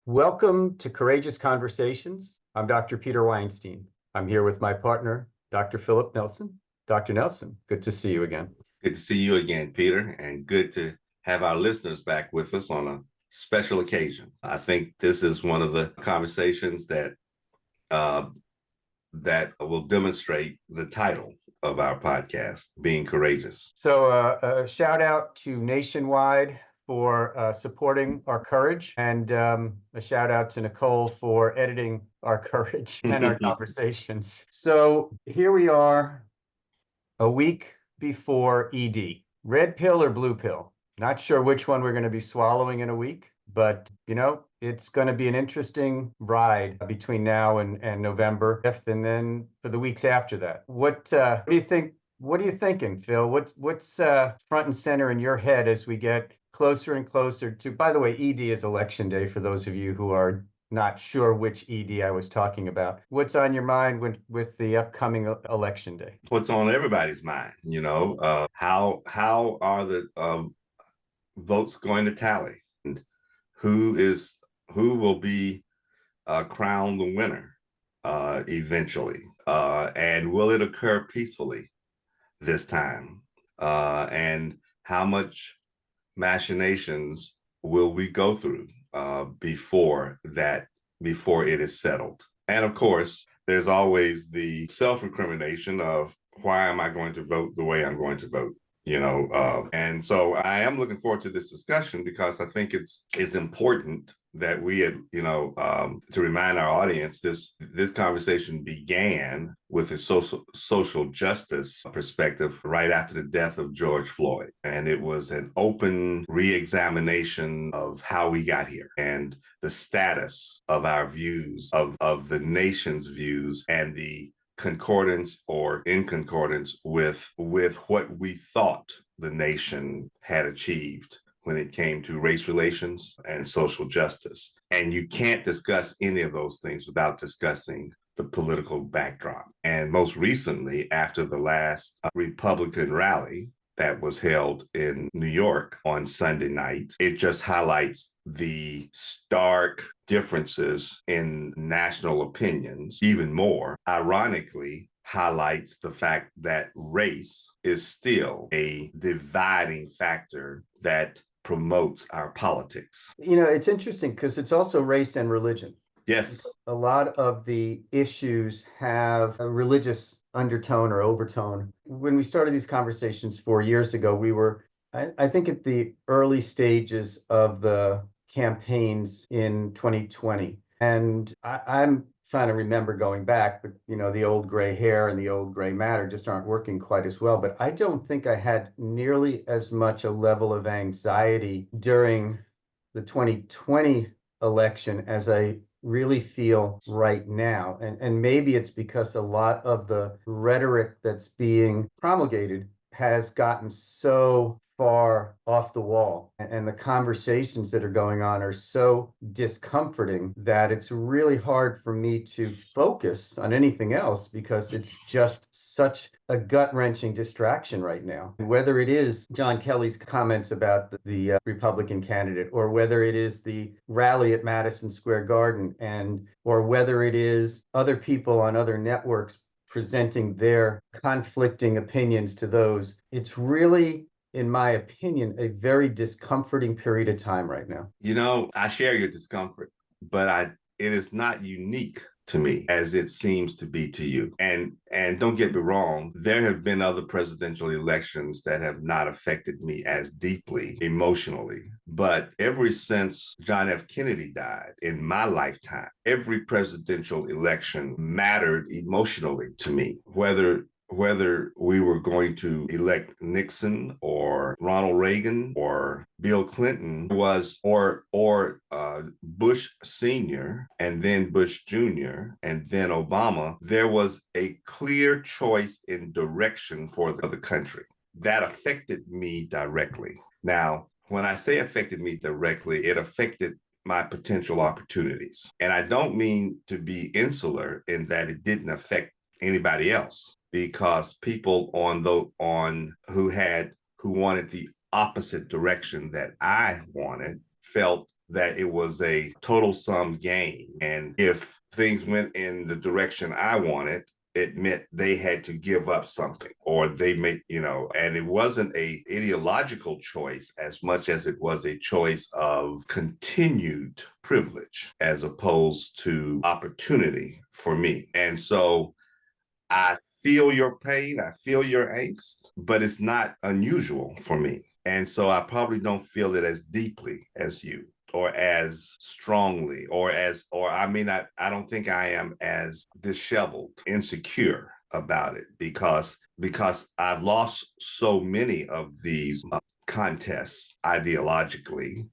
Welcome to Courageous Conversations. I'm Dr. Peter Weinstein. I'm here with my partner, Dr. Philip Nelson. Dr. Nelson, good to see you again. Good to see you again, Peter, and good to have our listeners back with us on a special occasion. I think this is one of the conversations that will demonstrate the title of our podcast, Being Courageous. So a shout out to Nationwide for supporting our courage, and a shout out to Nicole for editing our courage and our conversations. So here we are, a week before ED. Red pill or blue pill? Not sure which one we're going to be swallowing in a week, but it's going to be an interesting ride between now and November 5th, and then for the weeks after that. What do you think? What are you thinking, Phil? What's front and center in your head as we get closer and closer to? By the way, ED is Election Day for those of you who are not sure which ED I was talking about. What's on your mind with the upcoming election day? What's on everybody's mind? How are the votes going to tally? And who will be crowned the winner eventually? And will it occur peacefully this time? And how much machinations will we go through before it is settled? And of course, there's always the self-recrimination of, why am I going to vote the way I'm going to vote? And so I am looking forward to this discussion, because I think it's important that we, to remind our audience, this conversation began with a social justice perspective right after the death of George Floyd. And it was an open re-examination of how we got here and the status of our views, of the nation's views, and the concordance or in concordance with what we thought the nation had achieved when it came to race relations and social justice. And you can't discuss any of those things without discussing the political backdrop. And most recently, after the last Republican rally that was held in New York on Sunday night, it just highlights the stark differences in national opinions even more. Ironically, highlights the fact that race is still a dividing factor that promotes our politics. It's interesting because it's also race and religion. Yes. A lot of the issues have a religious undertone or overtone. When we started these conversations 4 years ago, we were, I think, at the early stages of the campaigns in 2020. And I'm trying to remember going back, but the old gray hair and the old gray matter just aren't working quite as well. But I don't think I had nearly as much a level of anxiety during the 2020 election as I really feel right now. And maybe it's because a lot of the rhetoric that's being promulgated has gotten so far off the wall, and the conversations that are going on are so discomforting that it's really hard for me to focus on anything else, because it's just such a gut-wrenching distraction right now. Whether it is John Kelly's comments about the Republican candidate, or whether it is the rally at Madison Square Garden, or whether it is other people on other networks presenting their conflicting opinions to those, it's really, in my opinion, a very discomforting period of time right now. I share your discomfort, but it is not unique to me as it seems to be to you. And don't get me wrong, there have been other presidential elections that have not affected me as deeply emotionally. But ever since John F. Kennedy died in my lifetime, every presidential election mattered emotionally to me, whether we were going to elect Nixon or Ronald Reagan or Bill Clinton or Bush Sr. and then Bush Jr. and then Obama, there was a clear choice in direction for the country that affected me directly. Now, when I say affected me directly, it affected my potential opportunities. And I don't mean to be insular in that it didn't affect anybody else, because people who wanted the opposite direction that I wanted felt that it was a total sum game. And if things went in the direction I wanted, it meant they had to give up something, or they made, and it wasn't a ideological choice as much as it was a choice of continued privilege as opposed to opportunity for me. And so I feel your pain, I feel your angst, but it's not unusual for me. And so I probably don't feel it as deeply as you, or as strongly, or I don't think I am as disheveled, insecure about it, because I've lost so many of these contests ideologically,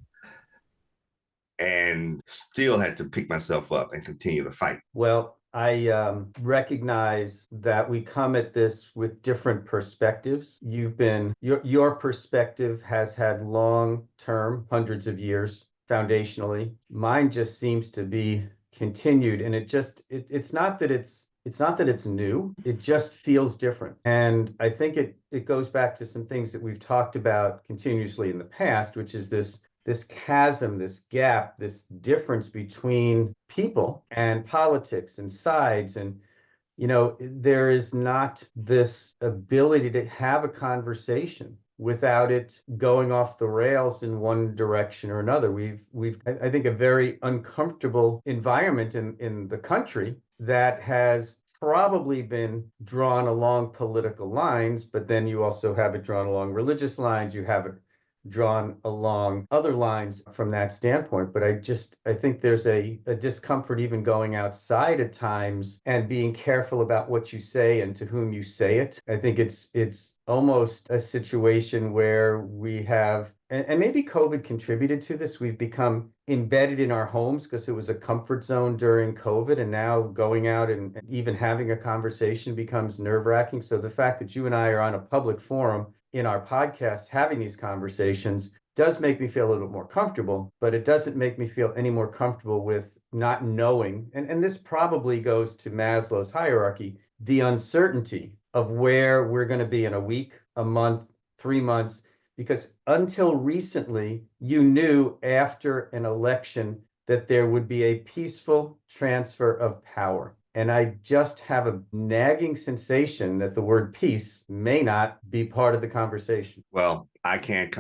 and still had to pick myself up and continue to fight. Well, I recognize that we come at this with different perspectives. Your perspective has had long term, hundreds of years foundationally. Mine just seems to be continued, and it's not that it's new. It just feels different. And I think it goes back to some things that we've talked about continuously in the past, which is this chasm, this gap, this difference between people and politics and sides. And, there is not this ability to have a conversation without it going off the rails in one direction or another. I think, a very uncomfortable environment in the country that has probably been drawn along political lines, but then you also have it drawn along religious lines. You have it drawn along other lines from that standpoint. But I think there's a discomfort even going outside at times and being careful about what you say and to whom you say it. I think it's almost a situation where we have, and maybe COVID contributed to this. We've become embedded in our homes because it was a comfort zone during COVID, and now going out and even having a conversation becomes nerve-wracking. So the fact that you and I are on a public forum in our podcast having these conversations does make me feel a little bit more comfortable, but it doesn't make me feel any more comfortable with not knowing. And this probably goes to Maslow's hierarchy, the uncertainty of where we're going to be in a week, a month, 3 months, because until recently, you knew after an election that there would be a peaceful transfer of power. And I just have a nagging sensation that the word peace may not be part of the conversation. Well, I can't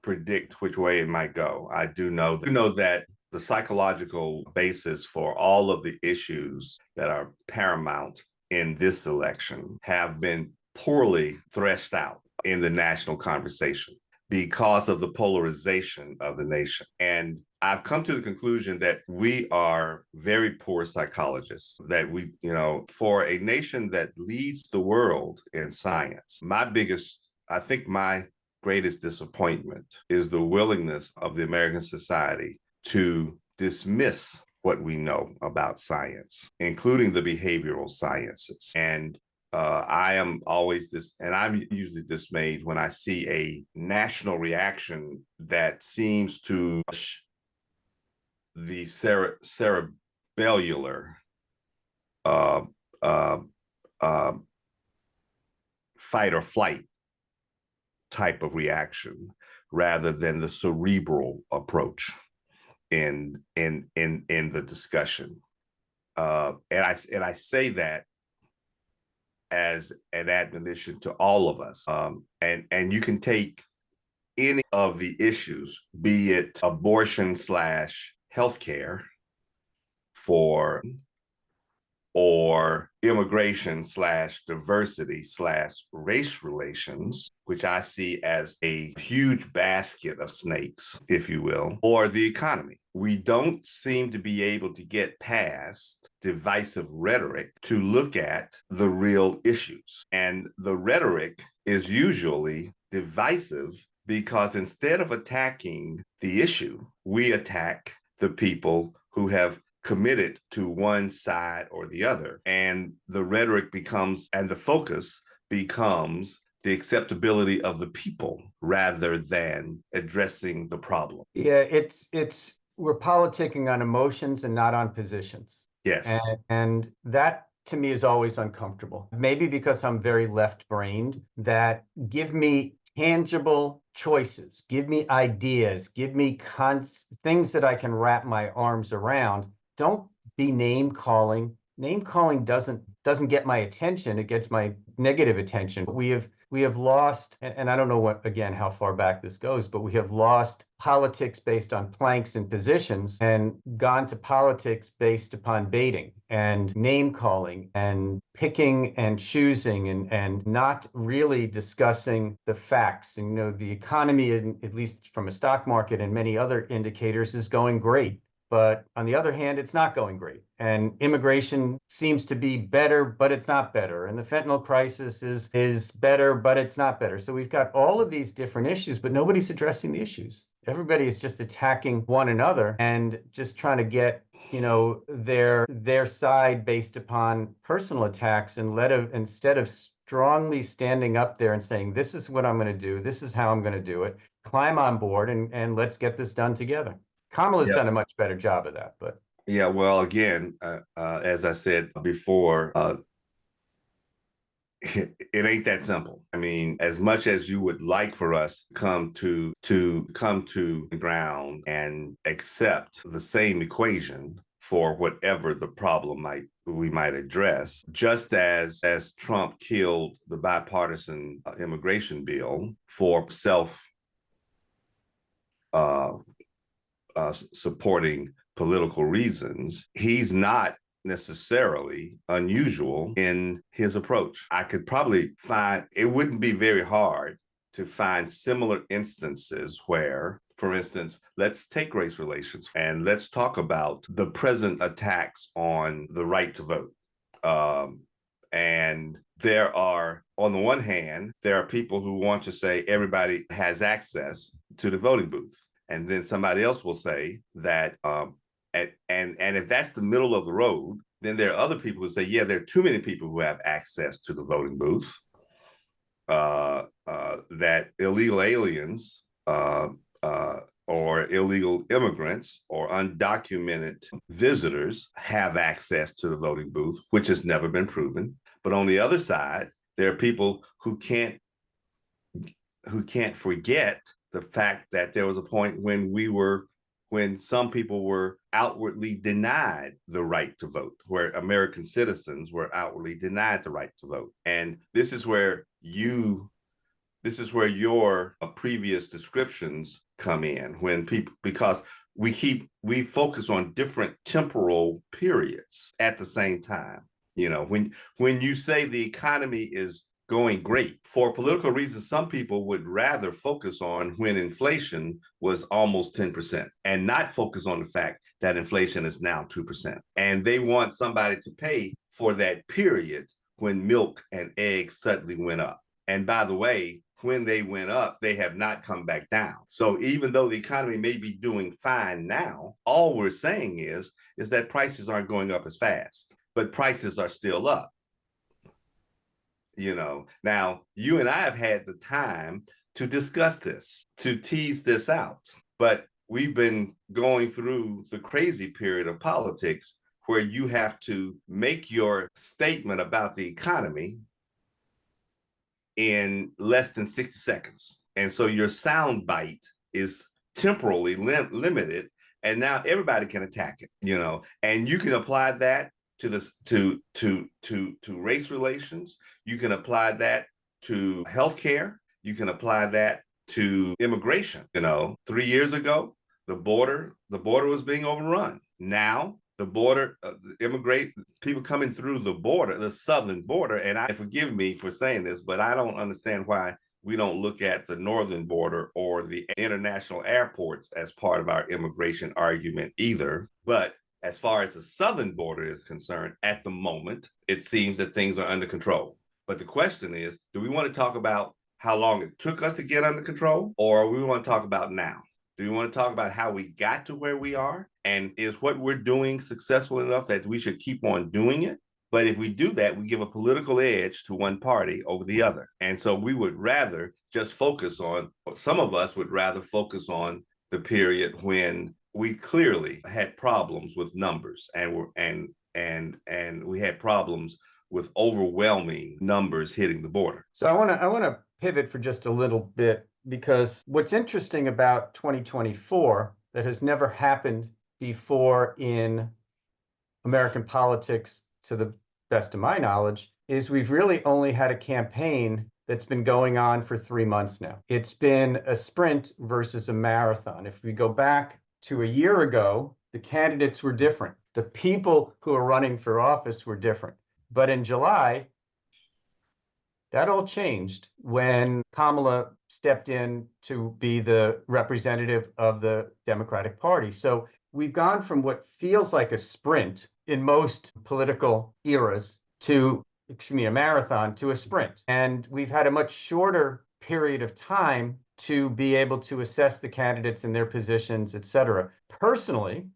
predict which way it might go. I do know that the psychological basis for all of the issues that are paramount in this election have been poorly threshed out in the national conversation because of the polarization of the nation. And I've come to the conclusion that we are very poor psychologists, that for a nation that leads the world in science, I think my greatest disappointment is the willingness of the American society to dismiss what we know about science, including the behavioral sciences. And I am always and I'm usually dismayed when I see a national reaction that seems to push the cerebellar uh, uh, uh, fight or flight type of reaction rather than the cerebral approach in the discussion. And I say that as an admonition to all of us. And you can take any of the issues, be it abortion / healthcare or immigration / diversity / race relations, which I see as a huge basket of snakes, if you will, or the economy. We don't seem to be able to get past divisive rhetoric to look at the real issues. And the rhetoric is usually divisive because instead of attacking the issue, we attack the people who have committed to one side or the other. And the rhetoric becomes, and the focus becomes the acceptability of the people rather than addressing the problem. Yeah, we're politicking on emotions and not on positions. Yes. And that to me is always uncomfortable. Maybe because I'm very left-brained, that give me tangible choices. Give me ideas. Give me things that I can wrap my arms around. Don't be name calling. Name calling doesn't get my attention. It gets my negative attention. We have lost, and I don't know what, again, how far back this goes, but we have lost politics based on planks and positions and gone to politics based upon baiting and name calling and picking and choosing and not really discussing the facts. And, the economy, at least from a stock market and many other indicators, is going great. But on the other hand, it's not going great. And immigration seems to be better, but it's not better. And the fentanyl crisis is better, but it's not better. So we've got all of these different issues, but nobody's addressing the issues. Everybody is just attacking one another and just trying to get, their side based upon personal attacks, and instead of strongly standing up there and saying, this is what I'm going to do, this is how I'm going to do it, climb on board and let's get this done together. Kamala's done a much better job of that, but yeah, well, again, as I said before, it ain't that simple. I mean, as much as you would like for us to come to the ground and accept the same equation for whatever the problem we might address, just as Trump killed the bipartisan immigration bill for supporting political reasons, he's not necessarily unusual in his approach. I could probably it wouldn't be very hard to find similar instances where, for instance, let's take race relations and let's talk about the present attacks on the right to vote. And there are, on the one hand, there are people who want to say everybody has access to the voting booth. And then somebody else will say that, and if that's the middle of the road, then there are other people who say, yeah, there are too many people who have access to the voting booth, that illegal aliens or illegal immigrants or undocumented visitors have access to the voting booth, which has never been proven. But on the other side, there are people who can't forget the fact that there was a point when some people were outwardly denied the right to vote, where American citizens were outwardly denied the right to vote. And this is where your previous descriptions come in, because we focus on different temporal periods at the same time. When you say the economy is going great, for political reasons, some people would rather focus on when inflation was almost 10% and not focus on the fact that inflation is now 2%. And they want somebody to pay for that period when milk and eggs suddenly went up. And by the way, when they went up, they have not come back down. So even though the economy may be doing fine now, all we're saying is that prices aren't going up as fast, but prices are still up. Now you and I have had the time to discuss this, to tease this out, but we've been going through the crazy period of politics where you have to make your statement about the economy in less than 60 seconds. And so your sound bite is temporally limited, and now everybody can attack it, and you can apply that to race relations. You can apply that to healthcare. You can apply that to immigration. 3 years ago, the border was being overrun. Now the border, people coming through the southern border, and forgive me for saying this, but I don't understand why we don't look at the northern border or the international airports as part of our immigration argument either. But as far as the southern border is concerned, at the moment, it seems that things are under control. But the question is, do we want to talk about how long it took us to get under control, or we want to talk about now? Do we want to talk about how we got to where we are? And is what we're doing successful enough that we should keep on doing it? But if we do that, we give a political edge to one party over the other. And so we would rather just some of us would rather focus on the period when we clearly had problems with numbers and we had problems with overwhelming numbers hitting the border. So I want to pivot for just a little bit, because what's interesting about 2024 that has never happened before in American politics, to the best of my knowledge, is we've really only had a campaign that's been going on for 3 months now. It's been a sprint versus a marathon. If we go back to a year ago, the candidates were different. The people who are running for office were different. But in July, that all changed when Kamala stepped in to be the representative of the Democratic Party. So we've gone from what feels like a sprint in most political eras to, a marathon to a sprint. And we've had a much shorter period of time to be able to assess the candidates and their positions, et cetera. Personally,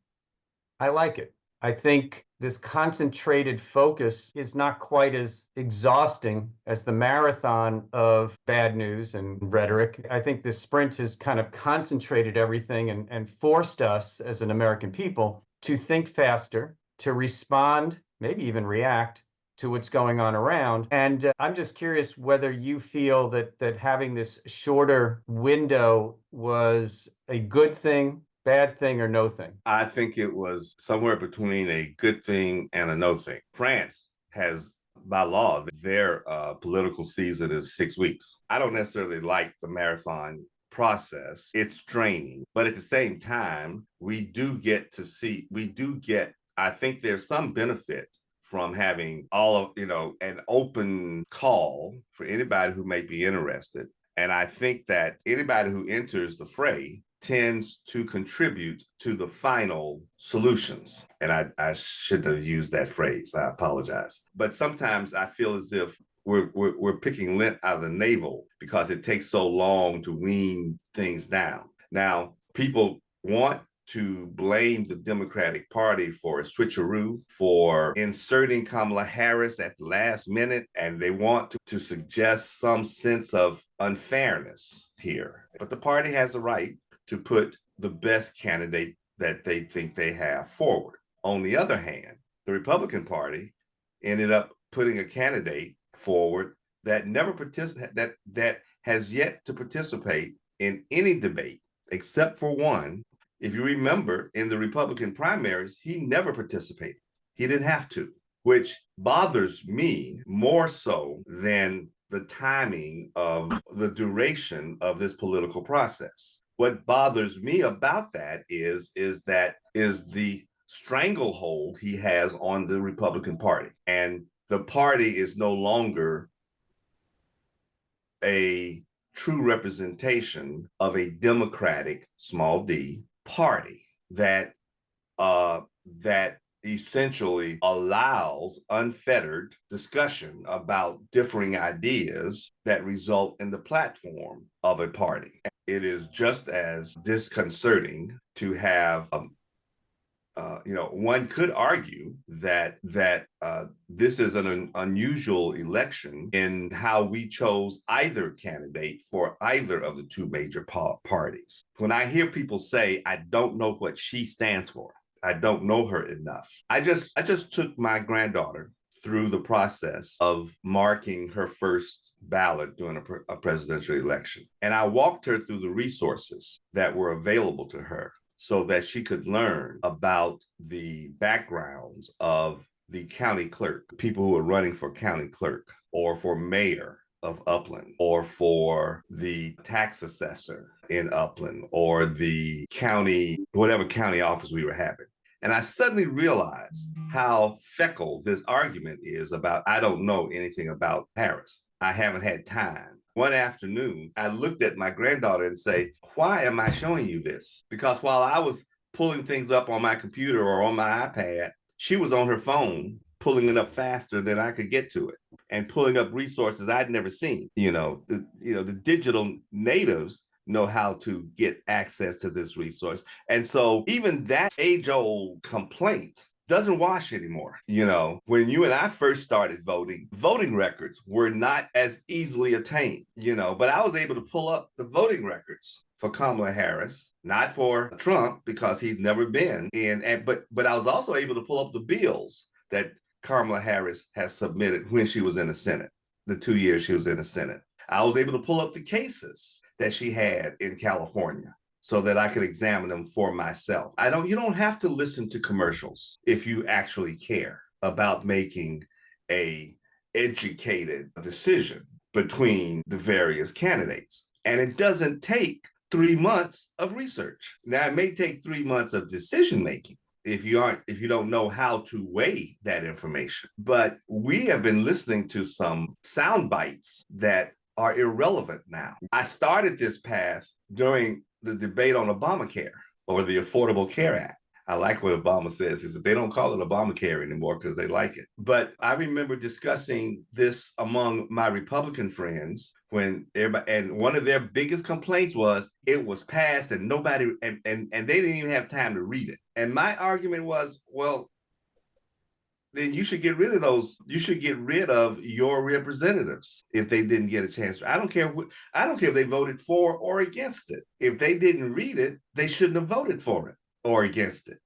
I like it. I think this concentrated focus is not quite as exhausting as the marathon of bad news and rhetoric. I think this sprint has kind of concentrated everything and forced us as an American people to think faster, to respond, maybe even react to what's going on around. And I'm just curious whether you feel that having this shorter window was a good thing, bad thing, or no thing. I think it was somewhere between a good thing and a no thing. France has, by law, their political season is 6 weeks. I don't necessarily like the marathon process. It's draining, but at the same time, I think there's some benefit from having all of, an open call for anybody who may be interested. And I think that anybody who enters the fray tends to contribute to the final solutions. And I shouldn't have used that phrase. I apologize. But sometimes I feel as if we're picking lint out of the navel because it takes so long to wean things down. Now, people want to blame the Democratic Party for a switcheroo, for inserting Kamala Harris at the last minute, and they want to suggest some sense of unfairness here. But the party has a right to put the best candidate that they think they have forward. On the other hand, the Republican Party ended up putting a candidate forward that that has yet to participate in any debate except for one. If you remember, in the Republican primaries, he never participated. He didn't have to, which bothers me more so than the timing of the duration of this political process. What bothers me about that is the stranglehold he has on the Republican Party. And the party is no longer a true representation of a Democratic, small d, party that essentially allows unfettered discussion about differing ideas that result in the platform of a party. It is just as disconcerting to have one could argue that this is an unusual election in how we chose either candidate for either of the two major parties. When I hear people say, I don't know what she stands for, I don't know her enough. I just took my granddaughter through the process of marking her first ballot during a presidential election. And I walked her through the resources that were available to her so that she could learn about the backgrounds of the county clerk, people who are running for county clerk or for mayor of Upland, or for the tax assessor in Upland, or the county, whatever county office we were having. And I suddenly realized how feckle this argument is about, I don't know anything about Harris. I haven't had time. One afternoon, I looked at my granddaughter and say, why am I showing you this? Because while I was pulling things up on my computer or on my iPad, she was on her phone, pulling it up faster than I could get to it and pulling up resources I'd never seen. The digital natives know how to get access to this resource. And so even that age-old complaint doesn't wash anymore. When you and I first started voting records were not as easily attained, but I was able to pull up the voting records for Kamala Harris, not for Trump because he's never been in, but I was also able to pull up the bills that Kamala Harris has submitted when she was in the Senate, the 2 years she was in the Senate. I was able to pull up the cases that she had in California so that I could examine them for myself. You don't have to listen to commercials if you actually care about making a educated decision between the various candidates. And it doesn't take 3 months of research. Now, it may take 3 months of decision making if you don't know how to weigh that information. But we have been listening to some sound bites that are irrelevant now. I started this path during the debate on Obamacare or the Affordable Care Act. I like what Obama says, is that they don't call it Obamacare anymore because they like it. But I remember discussing this among my Republican friends when everybody, and one of their biggest complaints was it was passed and nobody, and they didn't even have time to read it. And my argument was, well, then you should get rid of those. You should get rid of your representatives if they didn't get a chance. I don't care if they voted for or against it. If they didn't read it, they shouldn't have voted for it or against it,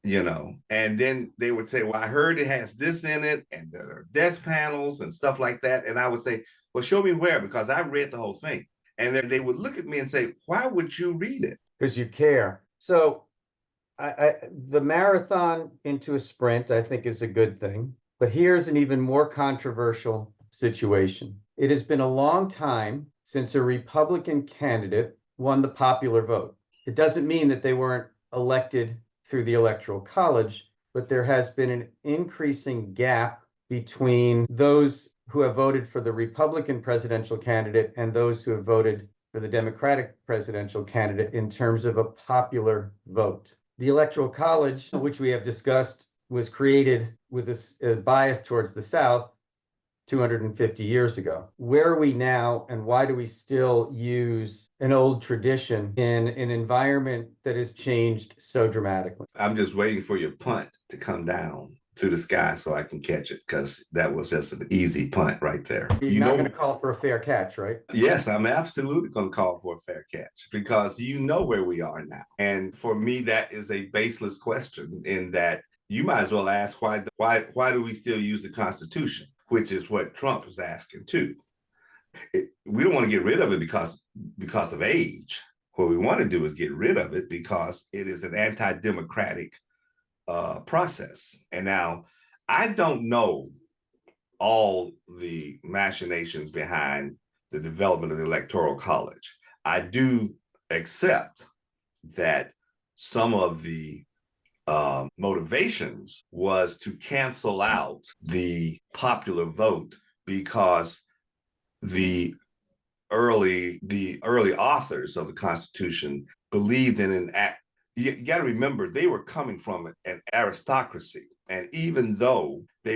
and then they would say, well, I heard it has this in it and there are death panels and stuff like that. And I would say, well, show me where, because I read the whole thing. And then they would look at me and say, why would you read it? Because you care. So the marathon into a sprint, I think, is a good thing. But here's an even more controversial situation. It has been a long time since a Republican candidate won the popular vote. It doesn't mean that they weren't elected through the Electoral College, but there has been an increasing gap between those who have voted for the Republican presidential candidate and those who have voted for the Democratic presidential candidate in terms of a popular vote. The Electoral College, which we have discussed, was created with a bias towards the South 250 years ago. Where are we now, and why do we still use an old tradition in an environment that has changed so dramatically? I'm just waiting for your punt to come down through the sky so I can catch it, because that was just an easy punt right there. You're not going to call for a fair catch, right? Yes, I'm absolutely going to call for a fair catch, because you know where we are now. And for me, that is a baseless question, in that you might as well ask why do we still use the Constitution, which is what Trump is asking too. We don't want to get rid of it because of age. What we want to do is get rid of it because it is an anti-democratic process. And now, I don't know all the machinations behind the development of the Electoral College. I do accept that some of the motivations was to cancel out the popular vote, because the early authors of the Constitution believed in an act. You got to remember, they were coming from an aristocracy. And even though they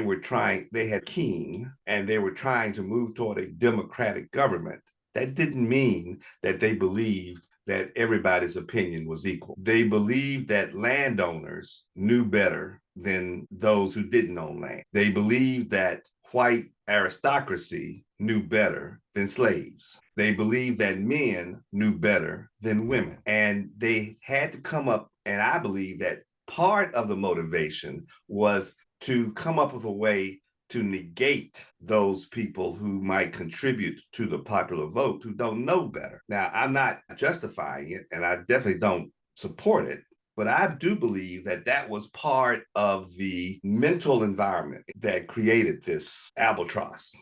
had king and they were trying to move toward a democratic government, that didn't mean that they believed that everybody's opinion was equal. They believed that landowners knew better than those who didn't own land. They believed that white aristocracy knew better than slaves. They believed that men knew better than women. And they had to come up, and I believe that part of the motivation was to come up with a way to negate those people who might contribute to the popular vote who don't know better. Now, I'm not justifying it, and I definitely don't support it, but I do believe that that was part of the mental environment that created this albatross.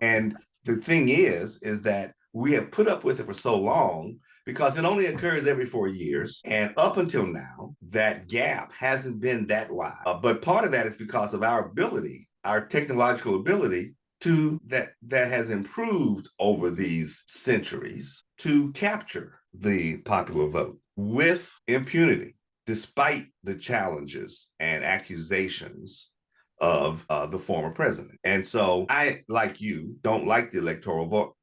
And the thing is that we have put up with it for so long because it only occurs every 4 years. And up until now, that gap hasn't been that wide. But part of that is because of our ability, our technological ability that has improved over these centuries to capture the popular vote with impunity, despite the challenges and accusations of the former president. And so I, like you, don't like the Electoral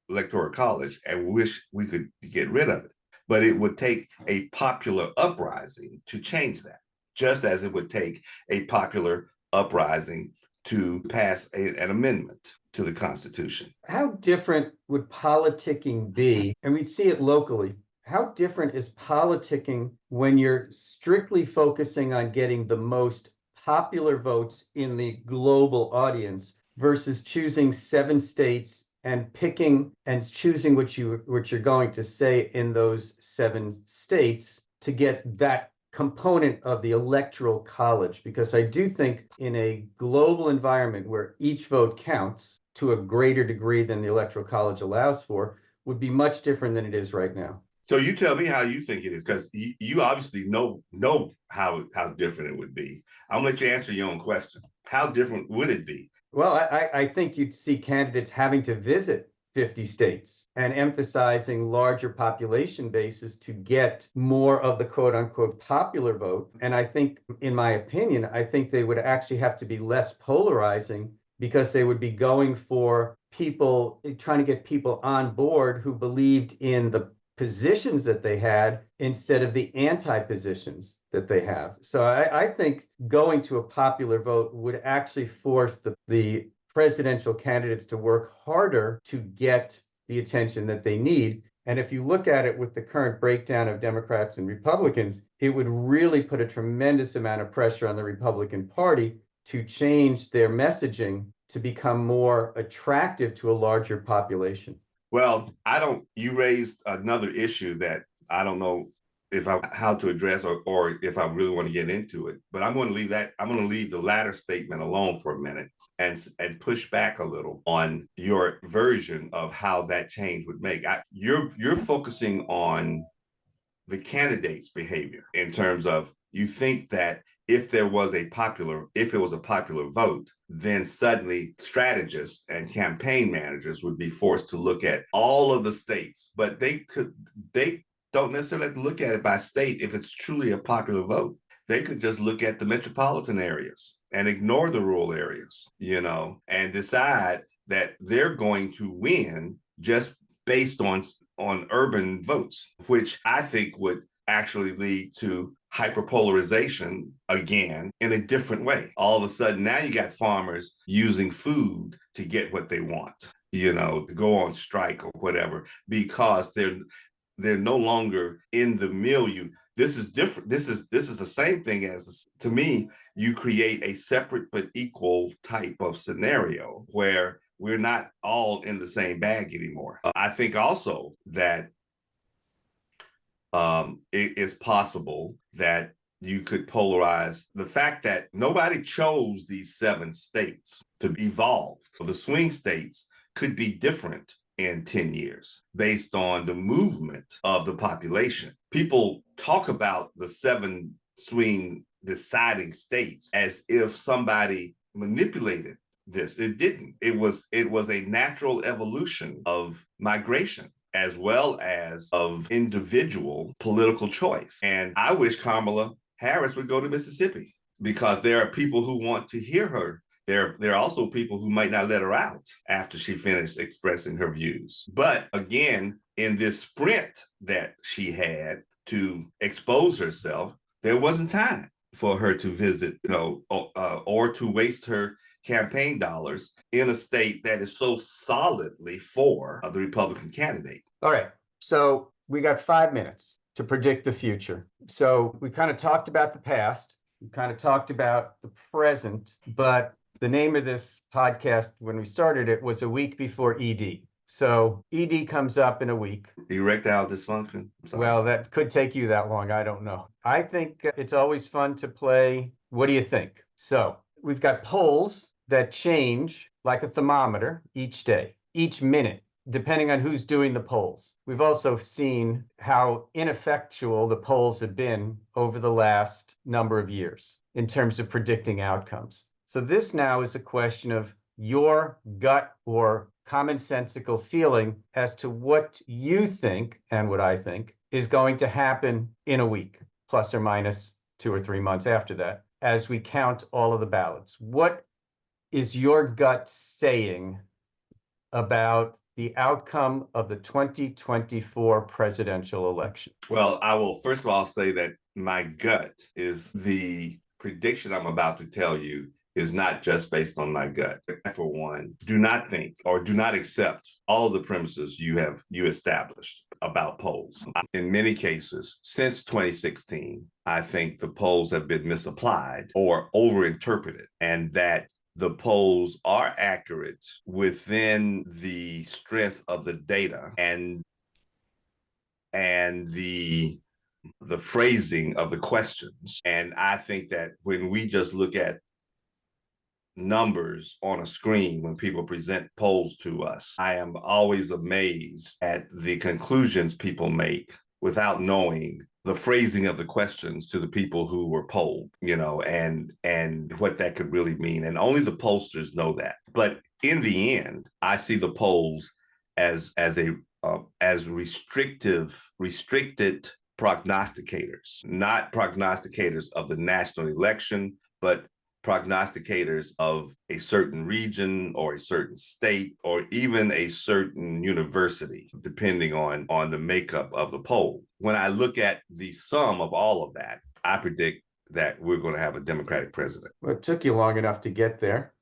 College and wish we could get rid of it. But it would take a popular uprising to change that, just as it would take a popular uprising to pass an amendment to the Constitution. How different would politicking be? And we see it locally. How different is politicking when you're strictly focusing on getting the most popular votes in the global audience versus choosing 7 states and picking and choosing what you're going to say in those 7 states to get that component of the Electoral College, because I do think in a global environment where each vote counts to a greater degree than the Electoral College allows for, would be much different than it is right now. So you tell me how you think it is, because you obviously know how different it would be. I'm gonna let you answer your own question. How different would it be? Well, I think you'd see candidates having to visit 50 states and emphasizing larger population bases to get more of the quote unquote popular vote. And I think, in my opinion, I think they would actually have to be less polarizing, because they would be going for people, trying to get people on board who believed in the positions that they had instead of the anti-positions that they have. So I think going to a popular vote would actually force the presidential candidates to work harder to get the attention that they need. And if you look at it with the current breakdown of Democrats and Republicans, it would really put a tremendous amount of pressure on the Republican Party to change their messaging to become more attractive to a larger population. Well, you raised another issue that I don't know how to address, or if I really want to get into it, but I'm going to leave the latter statement alone for a minute and push back a little on your version of how that change would make. You're focusing on the candidate's behavior in terms of, you think that if it was a popular vote, then suddenly strategists and campaign managers would be forced to look at all of the states, but they don't necessarily have to look at it by state if it's truly a popular vote. They could just look at the metropolitan areas and ignore the rural areas, and decide that they're going to win just based on urban votes, which I think would actually lead to hyperpolarization again in a different way. All of a sudden, now you got farmers using food to get what they want, to go on strike or whatever, because they're no longer in the milieu. This is different. This is the same thing as, to me, you create a separate but equal type of scenario where we're not all in the same bag anymore. I think also that it is possible that you could polarize the fact that nobody chose these 7 states to evolve. So the swing states could be different in 10 years based on the movement of the population. People talk about the 7 swing deciding states as if somebody manipulated this. It didn't. It was a natural evolution of migration, as well as of individual political choice. And I wish Kamala Harris would go to Mississippi, because there are people who want to hear her. There are also people who might not let her out after she finished expressing her views. But again, in this sprint that she had to expose herself, there wasn't time for her to visit, or to waste her campaign dollars in a state that is so solidly for the Republican candidate. All right. So we got 5 minutes to predict the future. So we kind of talked about the past. We kind of talked about the present, but the name of this podcast when we started it was a week before ED. So ED comes up in a week. Erectile dysfunction. Well, that could take you that long. I don't know. I think it's always fun to play. What do you think? So we've got polls that change like a thermometer each day, each minute, depending on who's doing the polls. We've also seen how ineffectual the polls have been over the last number of years in terms of predicting outcomes. So this now is a question of your gut or commonsensical feeling as to what you think and what I think is going to happen in a week, plus or minus 2 or 3 months after that, as we count all of the ballots. What is your gut saying about the outcome of the 2024 presidential election? Well, I will first of all say that my gut is the prediction I'm about to tell you is not just based on my gut. For one, do not think or do not accept all the premises you established about polls. In many cases, since 2016, I think the polls have been misapplied or overinterpreted, and that the polls are accurate within the strength of the data and the phrasing of the questions. And I think that when we just look at numbers on a screen when people present polls to us, I am always amazed at the conclusions people make without knowing the phrasing of the questions to the people who were polled, and what that could really mean. And only the pollsters know that. But in the end, I see the polls as restricted prognosticators, not prognosticators of the national election, but prognosticators of a certain region or a certain state or even a certain university, depending on the makeup of the poll. When I look at the sum of all of that, I predict that we're going to have a Democratic president. Well, it took you long enough to get there.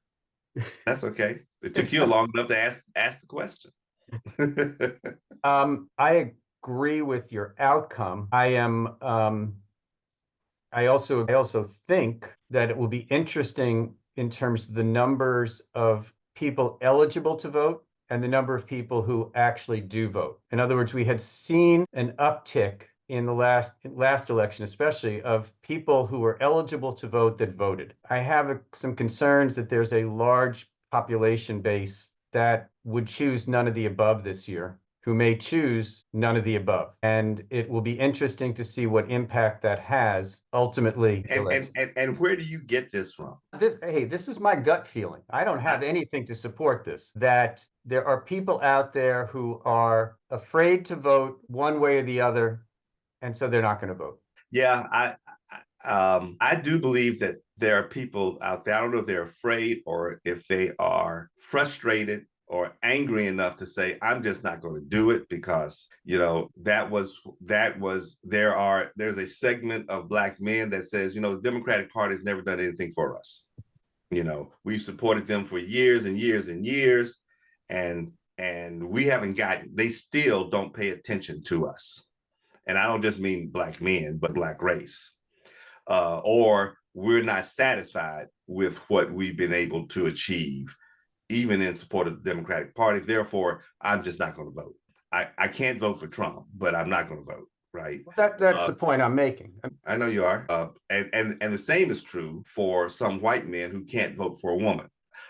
That's okay. It took you long enough to ask the question. I agree with your outcome. I also think that it will be interesting in terms of the numbers of people eligible to vote and the number of people who actually do vote. In other words, we had seen an uptick in the last election, especially of people who were eligible to vote that voted. I have some concerns that there's a large population base that would choose none of the above this year, who may choose none of the above. And it will be interesting to see what impact that has ultimately. And where do you get this from? This is my gut feeling. I don't have anything to support this, that there are people out there who are afraid to vote one way or the other, and so they're not going to vote. Yeah, I do believe that there are people out there. I don't know if they're afraid or if they are frustrated or angry enough to say, I'm just not going to do it because, there's a segment of Black men that says, the Democratic Party has never done anything for us. We've supported them for years and years and years, and we haven't they still don't pay attention to us. And I don't just mean Black men, but Black race. Or we're not satisfied with what we've been able to achieve, even in support of the Democratic Party. Therefore, I'm just not going to vote. I can't vote for Trump, but I'm not going to vote. Right. That's the point I'm making. I know you are. And the same is true for some white men who can't vote for a woman.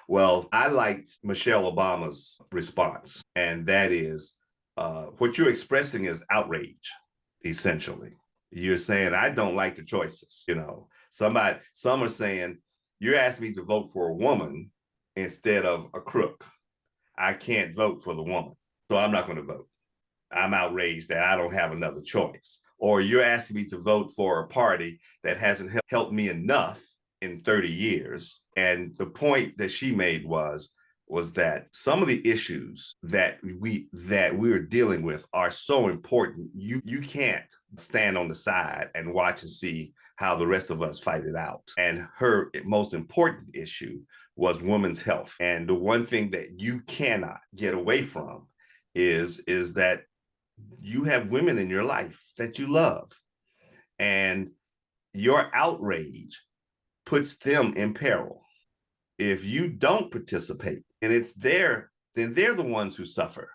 Well, I liked Michelle Obama's response, and that is what you're expressing is outrage, essentially. You're saying, I don't like the choices. Some are saying, you're asking me to vote for a woman instead of a crook. I can't vote for the woman, so I'm not going to vote. I'm outraged that I don't have another choice. Or you're asking me to vote for a party that hasn't helped me enough in 30 years. And the point that she made was that some of the issues that we're dealing with are so important. You can't stand on the side and watch and see how the rest of us fight it out. And her most important issue was women's health. And the one thing that you cannot get away from is that you have women in your life that you love, and your outrage puts them in peril. If you don't participate and it's then they're the ones who suffer,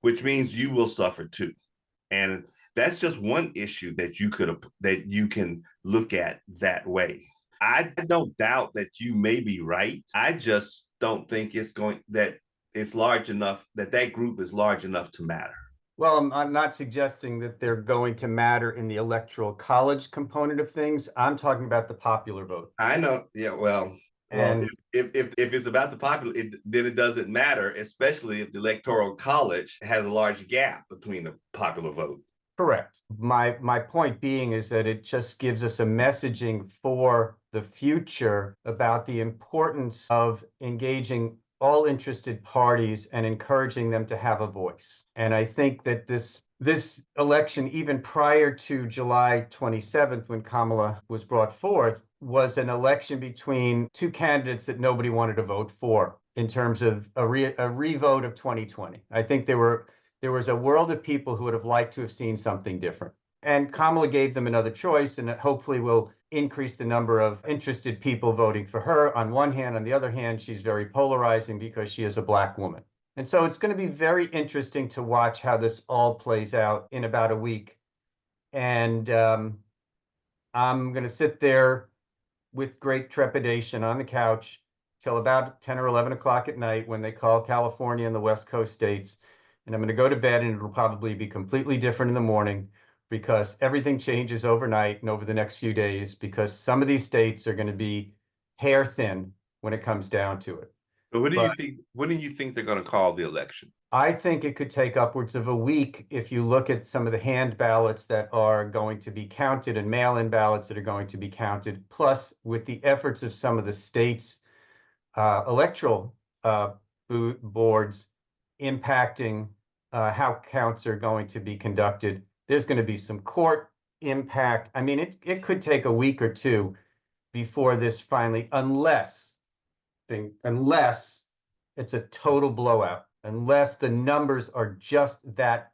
which means you will suffer too. And that's just one issue that you can look at that way. I don't doubt that you may be right. I just don't think it's large enough, that group is large enough to matter. Well, I'm not suggesting that they're going to matter in the Electoral College component of things. I'm talking about the popular vote. I know. Yeah, well, if it's about the popular, then it doesn't matter, especially if the Electoral College has a large gap between the popular vote. Correct. My point being is that it just gives us a messaging for the future about the importance of engaging all interested parties and encouraging them to have a voice. And I think that this election, even prior to July 27th, when Kamala was brought forth, was an election between two candidates that nobody wanted to vote for in terms of a revote of 2020. I think there was a world of people who would have liked to have seen something different. And Kamala gave them another choice, and hopefully will increase the number of interested people voting for her on one hand. On the other hand, she's very polarizing because she is a Black woman. And so it's going to be very interesting to watch how this all plays out in about a week. And I'm going to sit there with great trepidation on the couch till about 10 or 11 o'clock at night when they call California and the West Coast states. And I'm going to go to bed, and it'll probably be completely different in the morning because everything changes overnight and over the next few days, because some of these states are going to be hair thin when it comes down to it. So what do you think? What do you think they're going to call the election? I think it could take upwards of a week if you look at some of the hand ballots that are going to be counted and mail-in ballots that are going to be counted, plus with the efforts of some of the states' electoral boards impacting how counts are going to be conducted. There's going to be some court impact. I mean, it could take a week or two before this finally, unless it's a total blowout, unless the numbers are just that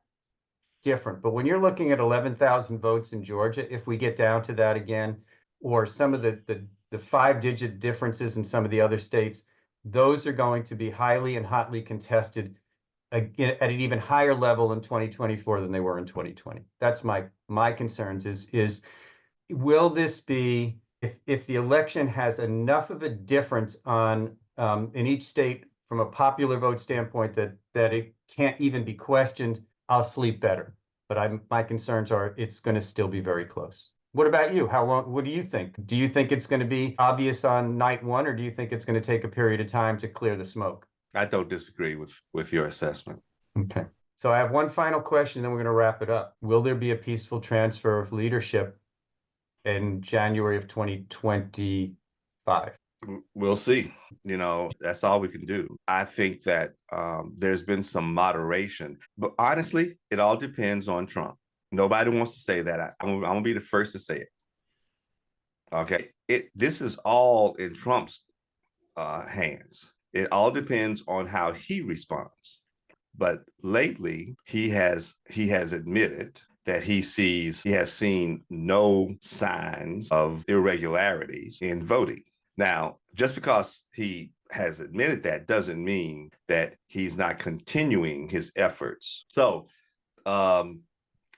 different. But when you're looking at 11,000 votes in Georgia, if we get down to that again, or some of the 5-digit differences in some of the other states, those are going to be highly and hotly contested at an even higher level in 2024 than they were in 2020. That's my concerns is will this be, if the election has enough of a difference on in each state from a popular vote standpoint that it can't even be questioned, I'll sleep better. But my concerns are it's going to still be very close. What about you? How long? What do you think? Do you think it's going to be obvious on night one, or do you think it's going to take a period of time to clear the smoke? I don't disagree with your assessment. Okay. So I have one final question, then we're going to wrap it up. Will there be a peaceful transfer of leadership in January of 2025? We'll see. You know, that's all we can do. I think that there's been some moderation, but honestly, it all depends on Trump. Nobody wants to say that. I'm gonna be the first to say it. Okay, this is all in Trump's hands. It all depends on how he responds. But lately, he has admitted that he has seen no signs of irregularities in voting. Now, just because he has admitted that doesn't mean that he's not continuing his efforts. So I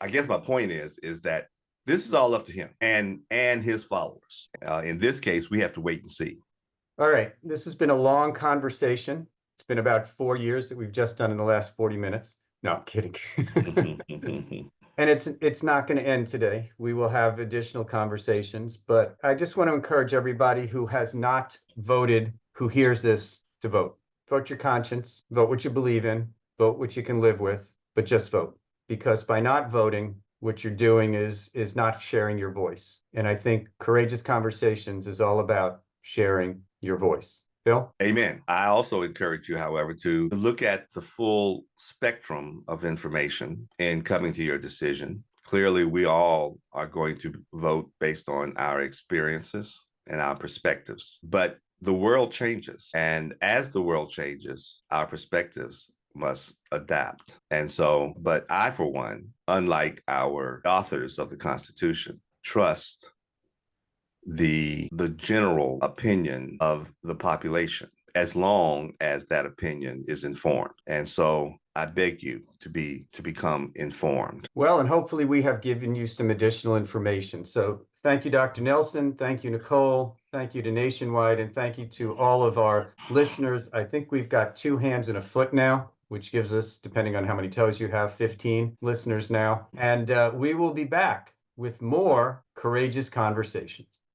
guess my point is that this is all up to him and his followers. In this case, we have to wait and see. All right. This has been a long conversation. It's been about 4 years that we've just done in the last 40 minutes. No, I'm kidding. And it's not going to end today. We will have additional conversations, but I just want to encourage everybody who has not voted, who hears this, to vote. Vote your conscience, vote what you believe in, vote what you can live with, but just vote. Because by not voting, what you're doing is not sharing your voice. And I think Courageous Conversations is all about sharing your voice. Bill? Amen. I also encourage you, however, to look at the full spectrum of information in coming to your decision. Clearly, we all are going to vote based on our experiences and our perspectives. But the world changes. And as the world changes, our perspectives must adapt. And so, but I, for one, unlike our authors of the Constitution, trust the general opinion of the population, as long as that opinion is informed. And so I beg you to become informed. Well, and hopefully we have given you some additional information. So thank you, Dr. Nelson. Thank you, Nicole. Thank you to Nationwide. And thank you to all of our listeners. I think we've got 2 hands and a foot now, which gives us, depending on how many toes you have, 15 listeners now. And we will be back with more Courageous Conversations.